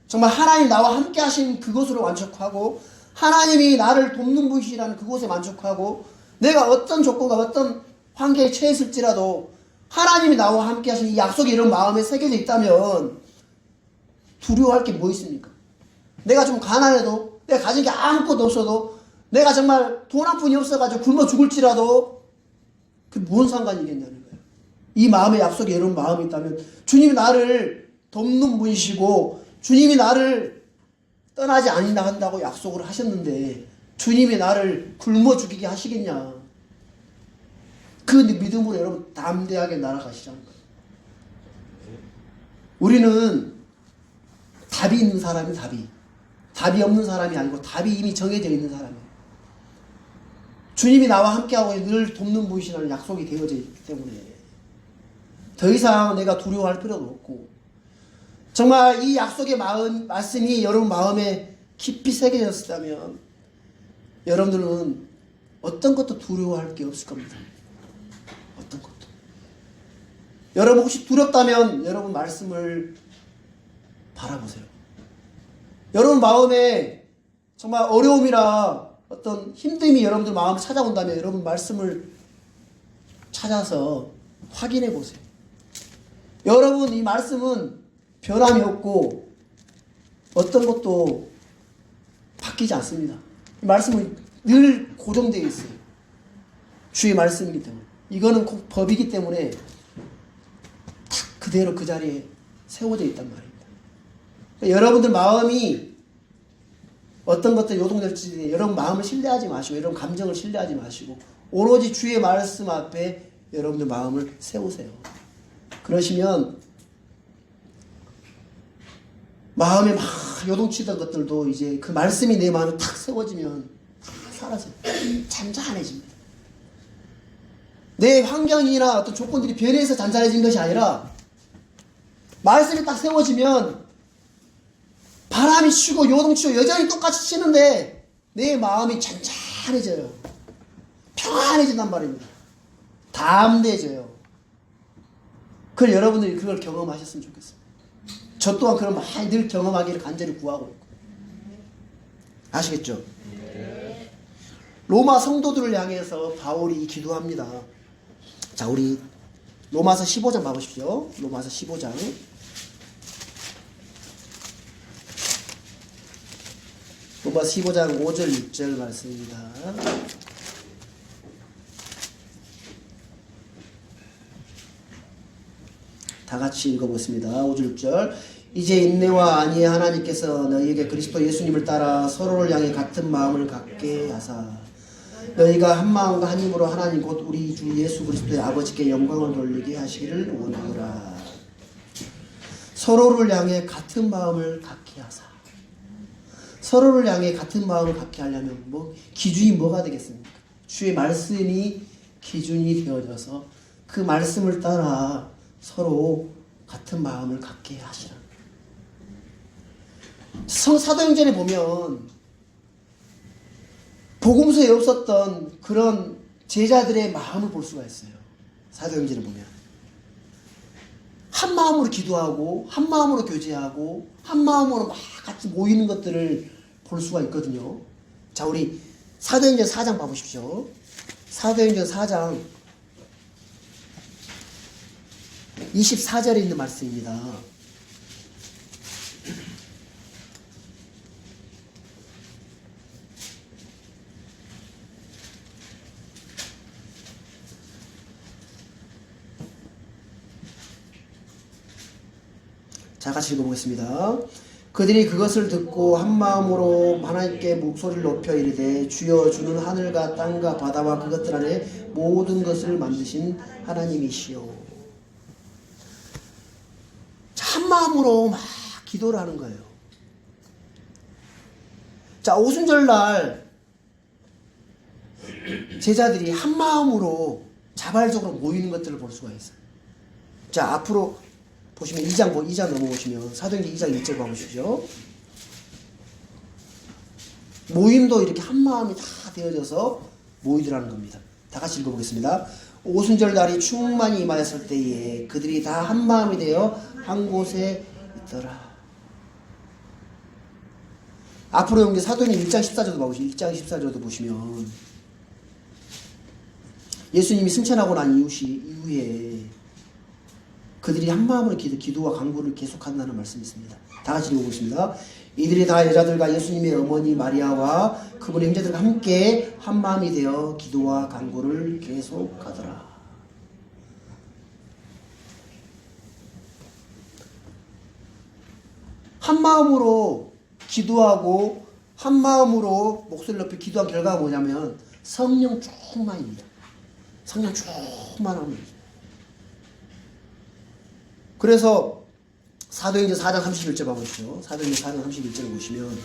정말 하나님 나와 함께 하신 그것으로 만족하고 하나님이 나를 돕는 분이시라는 그곳에 만족하고 내가 어떤 조건과 어떤 환경에 처했을지라도 하나님이 나와 함께 하신 이 약속이 이런 마음에 새겨져 있다면 두려워할 게 뭐 있습니까? 내가 좀 가난해도 내가 가진 게 아무것도 없어도 내가 정말 돈 한 푼이 없어가지고 굶어 죽을지라도 그게 뭔 상관이겠냐는 거예요. 이 마음의 약속에 여러분 마음이 있다면 주님이 나를 돕는 분이시고 주님이 나를 떠나지 아니나 한다고 약속을 하셨는데 주님이 나를 굶어 죽이게 하시겠냐. 그 믿음으로 여러분 담대하게 날아가시라는 거예요. 우리는 답이 있는 사람이 답이 없는 사람이 아니고 답이 이미 정해져 있는 사람이에요. 주님이 나와 함께하고 늘 돕는 분이시라는 약속이 되어져 있기 때문에 더 이상 내가 두려워할 필요도 없고 정말 이 약속의 말씀이 여러분 마음에 깊이 새겨졌다면 여러분들은 어떤 것도 두려워할 게 없을 겁니다. 어떤 것도. 여러분 혹시 두렵다면 여러분 말씀을 바라보세요. 여러분 마음에 정말 어려움이라 어떤 힘듦이 여러분들 마음을 찾아온다면 여러분 말씀을 찾아서 확인해 보세요. 여러분 이 말씀은 변함이 없고 어떤 것도 바뀌지 않습니다. 이 말씀은 늘 고정되어 있어요. 주의 말씀이기 때문에. 이거는 꼭 법이기 때문에 딱 그대로 그 자리에 세워져 있단 말입니다. 그러니까 여러분들 마음이 어떤 것들 요동될지 여러분 마음을 신뢰하지 마시고 여러분 감정을 신뢰하지 마시고 오로지 주의 말씀 앞에 여러분들 마음을 세우세요. 그러시면 마음에 막 요동치던 것들도 이제 그 말씀이 내 마음에 탁 세워지면 다 사라져요. 잔잔해집니다. 내 환경이나 어떤 조건들이 변해서 잔잔해진 것이 아니라 말씀이 딱 세워지면 바람이 치고 요동치고 여전히 똑같이 치는데 내 마음이 잔잔해져요. 평안해진단 말입니다. 담대해져요. 그걸 여러분들이 그걸 경험하셨으면 좋겠어요. 저 또한 그런 많이 늘 경험하기를 간절히 구하고 있고. 아시겠죠? 네. 로마 성도들을 향해서 바울이 기도합니다. 자, 우리 로마서 15장 봐보십시오. 로마서 15장. 로마서 15장 5절 6절 말씀입니다. 다 같이 읽어보겠습니다. 5절 6절. 이제 인내와 안위의 하나님께서 너희에게 그리스도 예수님을 따라 서로를 향해 같은 마음을 갖게 하사 너희가 한 마음과 한 힘으로 하나님 곧 우리 주 예수 그리스도의 아버지께 영광을 돌리게 하시기를 원하노라. 서로를 향해 같은 마음을 갖게 하사. 서로를 향해 같은 마음을 갖게 하려면 기준이 뭐가 되겠습니까? 주의 말씀이 기준이 되어져서 그 말씀을 따라 서로 같은 마음을 갖게 하시라. 사도행전에 보면 복음서에 없었던 그런 제자들의 마음을 볼 수가 있어요. 사도행전에 보면 한 마음으로 기도하고 한 마음으로 교제하고 한 마음으로 막 같이 모이는 것들을 볼 수가 있거든요. 자, 우리 사도행전 4장 봐보십시오. 사도행전 4장 24절에 있는 말씀입니다. 자, 같이 읽어보겠습니다. 그들이 그것을 듣고 한 마음으로 하나님께 목소리를 높여 이르되 주여 주는 하늘과 땅과 바다와 그것들 안에 모든 것을 만드신 하나님이시여. 한 마음으로 막 기도를 하는 거예요. 자, 오순절날 제자들이 한 마음으로 자발적으로 모이는 것들을 볼 수가 있어요. 자, 앞으로 보시면 2장 넘어오시면 사도행전 2장 1절 봐보시죠. 모임도 이렇게 한 마음이 다 되어져서 모이더라는 겁니다. 다 같이 읽어보겠습니다. 오순절 날이 충만히 임하였을 때에 그들이 다 한 마음이 되어 한 곳에 있더라. 앞으로 여기 사도행전 1장 14절도 봐보시죠. 1장 14절도 보시면 예수님이 승천하고 난 이후에 그들이 한마음으로 기도와 간구를 계속한다는 말씀이 있습니다. 다 같이 읽어보겠습니다. 이들이 다 여자들과 예수님의 어머니 마리아와 그분의 형제들과 함께 한마음이 되어 기도와 간구를 계속하더라. 한마음으로 기도하고 한마음으로 목소리를 높이 기도한 결과가 뭐냐면 성령 충만입니다. 성령 충만합니다. 그래서 사도행전 4장 31절 봐보시죠. 사도행전 4장 31절을 보시면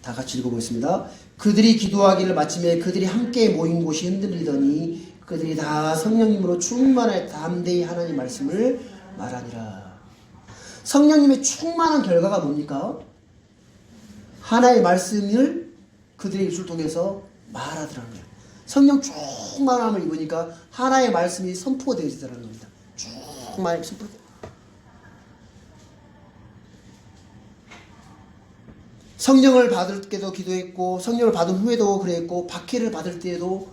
다 같이 읽어보겠습니다. 그들이 기도하기를 마침에 그들이 함께 모인 곳이 흔들리더니 그들이 다 성령님으로 충만하여 담대히 하나님 말씀을 말하니라. 성령님의 충만한 결과가 뭡니까? 하나의 말씀을 그들의 입술을 통해서 말하더라는 거예요. 성령 충만함을 입으니까 하나의 말씀이 선포가 되어지더라는 겁니다. 충만히 선포. 성령을 받을 때도 기도했고 성령을 받은 후에도 그랬고 박해를 받을 때에도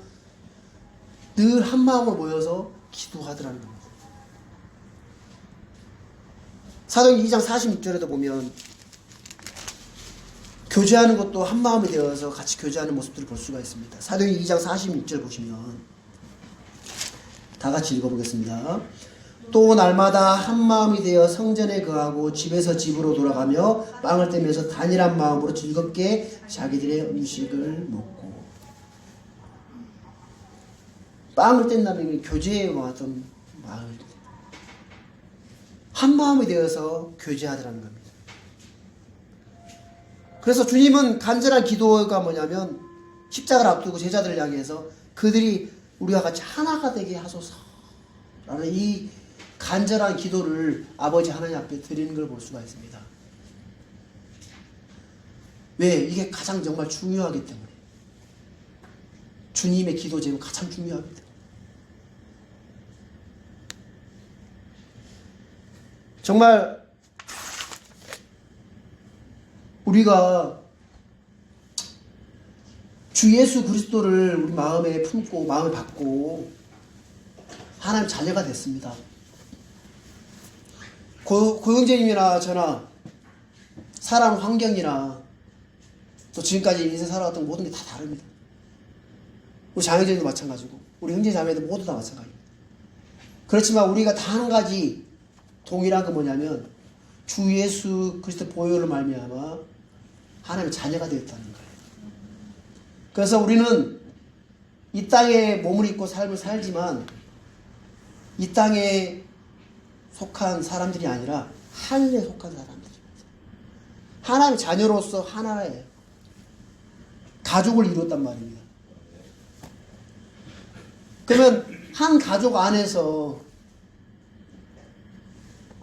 늘 한마음으로 모여서 기도하더라는 겁니다. 사도행전 2장 46절에도 보면 교제하는 것도 한마음이 되어서 같이 교제하는 모습들을 볼 수가 있습니다. 사도행전 2장 46절 보시면 다 같이 읽어보겠습니다. 또 날마다 한마음이 되어 성전에 거하고 집에서 집으로 돌아가며 빵을 떼면서 단일한 마음으로 즐겁게 자기들의 음식을 먹고. 빵을 뗀다는 게 교제에 어떤 마음이 한마음이 되어서 교제하더라는 겁니다. 그래서 주님은 간절한 기도가 뭐냐면 십자가를 앞두고 제자들을 향해서 그들이 우리와 같이 하나가 되게 하소서 라는 이 간절한 기도를 아버지 하나님 앞에 드리는 걸 볼 수가 있습니다. 왜? 이게 가장 정말 중요하기 때문에. 주님의 기도 제목이 가장 중요하기 때문에. 정말 우리가 주 예수 그리스도를 우리 마음에 품고 마음을 받고 하나님 자녀가 됐습니다. 고영재님이나 저나 살아온 환경이나 또 지금까지 인생 살아왔던 모든 게 다 다릅니다. 우리 자녀들도 마찬가지고 우리 형제 자매들 모두 다 마찬가지입니다. 그렇지만 우리가 다 한 가지 동일한 건 뭐냐면 주 예수 그리스도 보혈로 말미암아 하나님의 자녀가 되었다는 거예요. 그래서 우리는 이 땅에 몸을 입고 삶을 살지만 이 땅에 속한 사람들이 아니라 하늘에 속한 사람들입니다. 하나님의 자녀로서 하나예요. 가족을 이뤘단 말입니다. 그러면 한 가족 안에서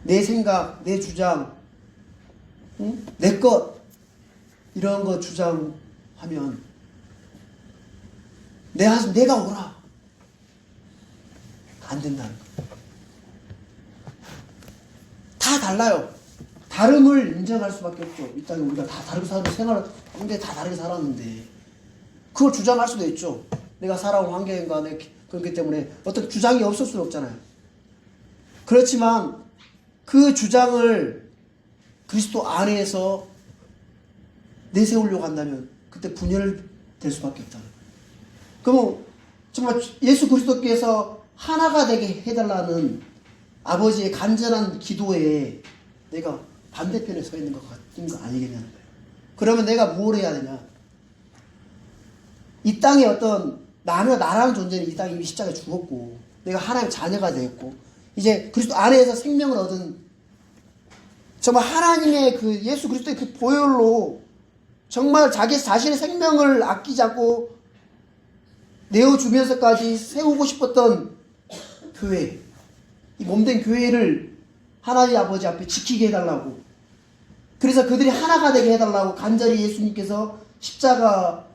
내 생각, 내 주장, 내 것 이런 거 주장하면 내가 오라 안 된다는 거. 다 달라요. 다름을 인정할 수밖에 없죠. 이 땅에 우리가 다 다르게 살고 생활을 굉장히 다 다르게 살았는데 그걸 주장할 수도 있죠. 내가 살아온 환경인가 그렇기 때문에 어떤 주장이 없을 수는 없잖아요. 그렇지만 그 주장을 그리스도 안에서 내세우려고 한다면 그때 분열될 수밖에 없다는 거예요. 그럼 정말 예수 그리스도께서 하나가 되게 해달라는 아버지의 간절한 기도에 내가 반대편에 서 있는 것 같은 거 아니겠냐는 거예요. 그러면 내가 뭘 해야 되냐? 이 땅에 어떤 나라는 존재는 이 땅에 이미 십자가에 죽었고 내가 하나님의 자녀가 되었고 이제 그리스도 안에서 생명을 얻은 정말 하나님의 그 예수 그리스도의 그 보혈로 정말 자기 자신의 생명을 아끼지 않고 내어주면서까지 세우고 싶었던 교회, 이 몸된 교회를 하나님 아버지 앞에 지키게 해달라고, 그래서 그들이 하나가 되게 해달라고 간절히 예수님께서 십자가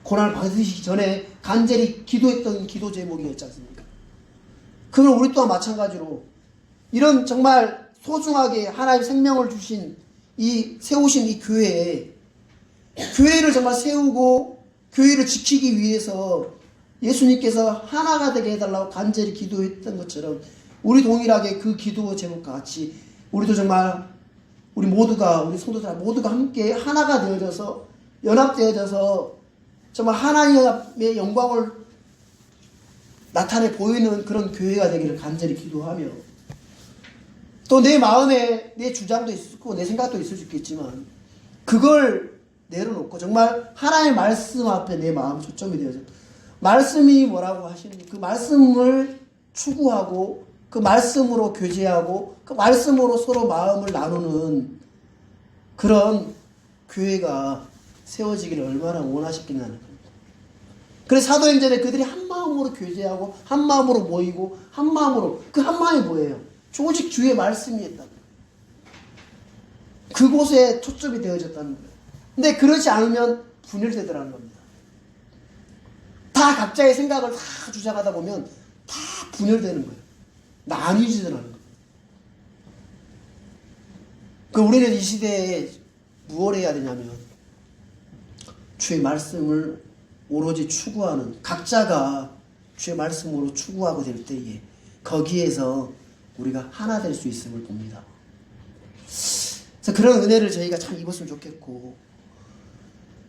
고난을 받으시기 전에 간절히 기도했던 기도 제목이었지 않습니까? 그걸 우리 또한 마찬가지로 이런 정말 소중하게 하나님 생명을 주신 세우신 이 교회를 정말 세우고 교회를 지키기 위해서 예수님께서 하나가 되게 해달라고 간절히 기도했던 것처럼 우리 동일하게 그 기도 제목과 같이 우리도 정말 우리 모두가 우리 성도들 모두가 함께 하나가 되어져서 연합되어져서 정말 하나님의 영광을 나타내 보이는 그런 교회가 되기를 간절히 기도하며 또 내 마음에 내 주장도 있고 내 생각도 있을 수 있겠지만 그걸 내려놓고 정말 하나님의 말씀 앞에 내 마음 초점이 되어져 말씀이 뭐라고 하시는지 그 말씀을 추구하고 그 말씀으로 교제하고 그 말씀으로 서로 마음을 나누는 그런 교회가 세워지기를 얼마나 원하셨겠냐는 겁니다. 그래서 사도행전에 그들이 한 마음으로 교제하고 한 마음으로 모이고 한 마음으로 그 한 마음이 뭐예요? 오직 주의 말씀이었다는 거예요. 그곳에 초점이 되어졌다는 거예요. 근데 그렇지 않으면 분열되더라는 겁니다. 다 각자의 생각을 다 주장하다 보면 다 분열되는 거예요. 나뉘지더라는 거예요. 그 우리는 이 시대에 무엇을 해야 되냐면 주의 말씀을 오로지 추구하는 각자가 주의 말씀으로 추구하고 될 때에 거기에서 우리가 하나 될 수 있음을 봅니다. 그래서 그런 은혜를 저희가 참 입었으면 좋겠고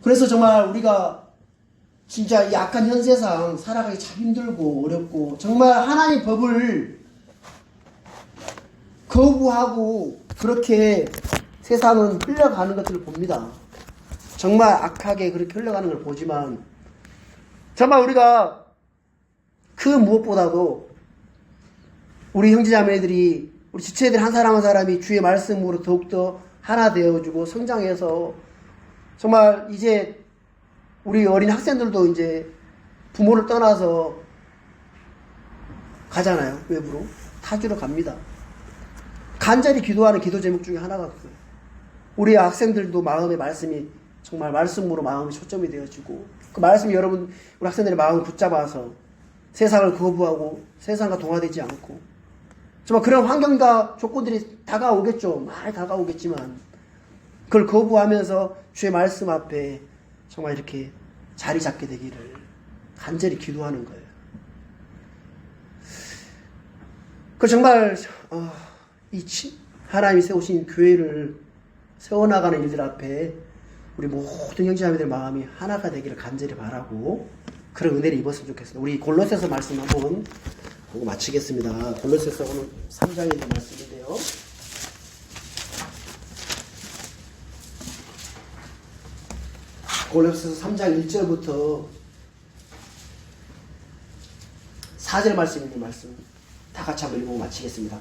그래서 정말 우리가 진짜 이 악한 현세상 살아가기 참 힘들고 어렵고 정말 하나님의 법을 거부하고 그렇게 세상은 흘러가는 것들을 봅니다. 정말 악하게 그렇게 흘러가는 걸 보지만 정말 우리가 그 무엇보다도 우리 형제자매들이 우리 지체들 한 사람 한 사람이 주의 말씀으로 더욱더 하나 되어주고 성장해서 정말 이제 우리 어린 학생들도 이제 부모를 떠나서 가잖아요. 외부로 타주러 갑니다. 간절히 기도하는 기도 제목 중에 하나가 그거예요. 우리 학생들도 마음의 말씀이 정말 말씀으로 마음이 초점이 되어지고 그 말씀이 여러분 우리 학생들의 마음을 붙잡아서 세상을 거부하고 세상과 동화되지 않고 정말 그런 환경과 조건들이 다가오겠죠. 많이 다가오겠지만 그걸 거부하면서 주의 말씀 앞에 정말 이렇게 자리 잡게 되기를 간절히 기도하는 거예요. 그 정말 하나님이 세우신 교회를 세워나가는 일들 앞에 우리 모든 형제자매들 마음이 하나가 되기를 간절히 바라고 그런 은혜를 입었으면 좋겠습니다. 우리 골로새서 말씀 한번 보고 마치겠습니다. 골로새서 오늘 3장에 있는 말씀인데요. 골로새서 3장 1절부터 4절 말씀 있는 말씀 다 같이 한번 읽고 마치겠습니다.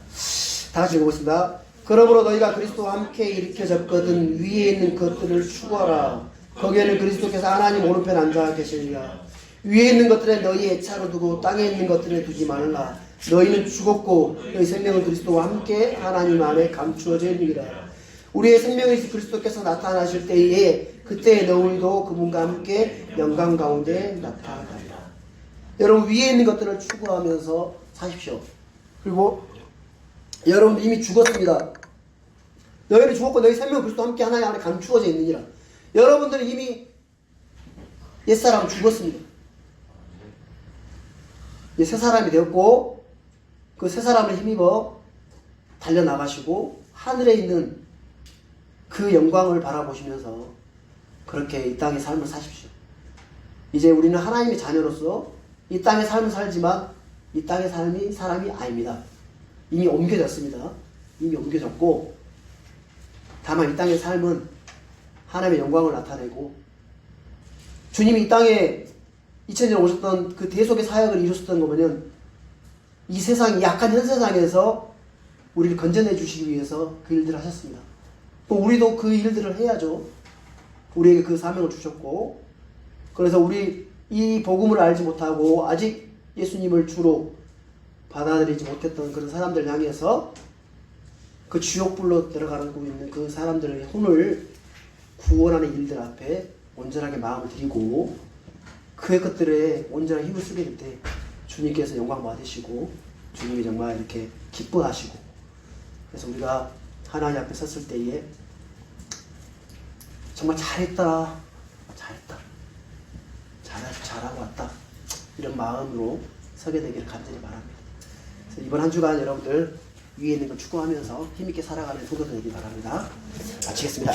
다 같이 읽어보겠습니다. 그러므로 너희가 그리스도와 함께 일으켜졌거든 위에 있는 것들을 추구하라. 거기에는 그리스도께서 하나님 오른편 앉아 계시리라. 위에 있는 것들에 너희 애차로 두고 땅에 있는 것들에 두지 말라. 너희는 죽었고 너희 생명은 그리스도와 함께 하나님 안에 감추어져 있느니라. 우리의 생명이 그리스도께서 나타나실 때에 그때 너희도 그분과 함께 영광 가운데 나타나리라. 여러분 위에 있는 것들을 추구하면서 사십시오. 그리고 여러분 이미 죽었습니다. 너희는 죽었고 너희 생명은 그리스도와 함께 하나님 안에 감추어져 있느니라. 여러분들은 이미 옛사람은 죽었습니다. 이제 새 사람이 되었고 그 새 사람을 힘입어 달려나가시고 하늘에 있는 그 영광을 바라보시면서 그렇게 이 땅의 삶을 사십시오. 이제 우리는 하나님의 자녀로서 이 땅의 삶을 살지만 이 땅의 삶이 사람이 아닙니다. 이미 옮겨졌습니다. 이미 옮겨졌고 다만 이 땅의 삶은 하나님의 영광을 나타내고 주님이 이 땅에 2000년 오셨던 그 대속의 사역을 이루셨던 거면 이 세상, 이 약한 현 세상에서 우리를 건져내 주시기 위해서 그 일들을 하셨습니다. 또 우리도 그 일들을 해야죠. 우리에게 그 사명을 주셨고 그래서 우리 이 복음을 알지 못하고 아직 예수님을 주로 받아들이지 못했던 그런 사람들 향해서 그 지옥불로 들어가고 있는 그 사람들의 혼을 구원하는 일들 앞에 온전하게 마음을 드리고 그의 것들에 온전한 힘을 쓰게 될 때 주님께서 영광 받으시고 주님이 정말 이렇게 기뻐하시고 그래서 우리가 하나님 앞에 섰을 때에 정말 잘했다 잘하고 왔다 이런 마음으로 서게 되기를 간절히 바랍니다. 그래서 이번 한 주간 여러분들 위에 있는 걸 추구하면서 힘있게 살아가는 성도들 되길 바랍니다. 마치겠습니다.